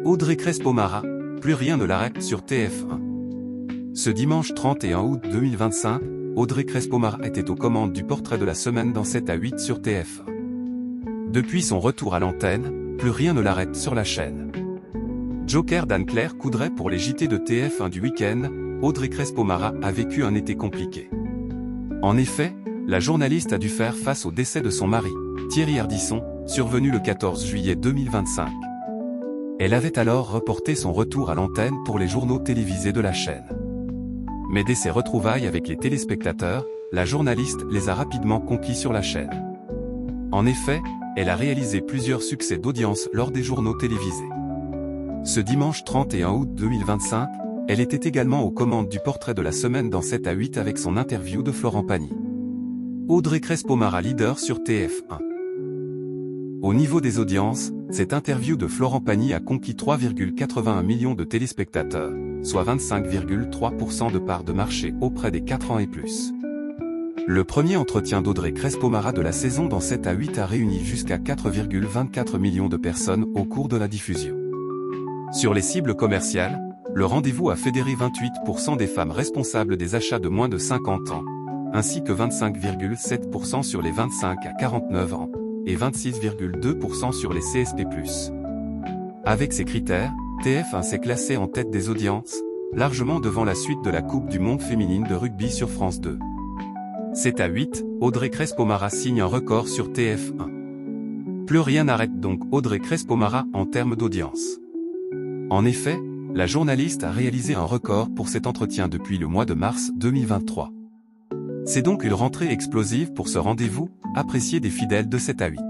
Audrey Crespo-Mara, plus rien ne l'arrête sur TF1. Ce dimanche 31 août 2025, Audrey Crespo-Mara était aux commandes du portrait de la semaine dans 7 à 8 sur TF1. Depuis son retour à l'antenne, plus rien ne l'arrête sur la chaîne. Joker d'Anne-Claire Coudray pour les JT de TF1 du week-end, Audrey Crespo-Mara a vécu un été compliqué. En effet, la journaliste a dû faire face au décès de son mari, Thierry Ardisson, survenu le 14 juillet 2025. Elle avait alors reporté son retour à l'antenne pour les journaux télévisés de la chaîne. Mais dès ses retrouvailles avec les téléspectateurs, la journaliste les a rapidement conquis sur la chaîne. En effet, elle a réalisé plusieurs succès d'audience lors des journaux télévisés. Ce dimanche 31 août 2025, elle était également aux commandes du portrait de la semaine dans 7 à 8 avec son interview de Florent Pagny. Audrey Crespo-Mara leader sur TF1. Au niveau des audiences, cette interview de Florent Pagny a conquis 3,81 millions de téléspectateurs, soit 25,3% de part de marché auprès des 4 ans et plus. Le premier entretien d'Audrey Crespo-Mara de la saison dans 7 à 8 a réuni jusqu'à 4,24 millions de personnes au cours de la diffusion. Sur les cibles commerciales, le rendez-vous a fédéré 28% des femmes responsables des achats de moins de 50 ans, ainsi que 25,7% sur les 25 à 49 ans, et 26,2% sur les CSP+. Avec ces critères, TF1 s'est classé en tête des audiences, largement devant la suite de la Coupe du Monde féminine de rugby sur France 2. 7 à 8, Audrey Crespo-Mara signe un record sur TF1. Plus rien n'arrête donc Audrey Crespo-Mara en termes d'audience. En effet, la journaliste a réalisé un record pour cet entretien depuis le mois de mars 2023. C'est donc une rentrée explosive pour ce rendez-vous, apprécié des fidèles de 7 à 8.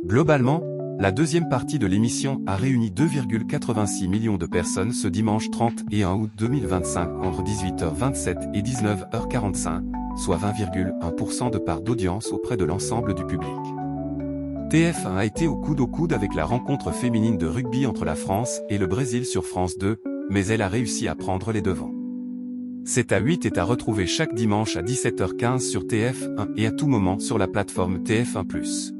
Globalement, la deuxième partie de l'émission a réuni 2,86 millions de personnes ce dimanche 31 août 2025 entre 18h27 et 19h45, soit 20,1% de part d'audience auprès de l'ensemble du public. TF1 a été au coude avec la rencontre féminine de rugby entre la France et le Brésil sur France 2, mais elle a réussi à prendre les devants. 7 à 8 est à retrouver chaque dimanche à 17h15 sur TF1 et à tout moment sur la plateforme TF1+.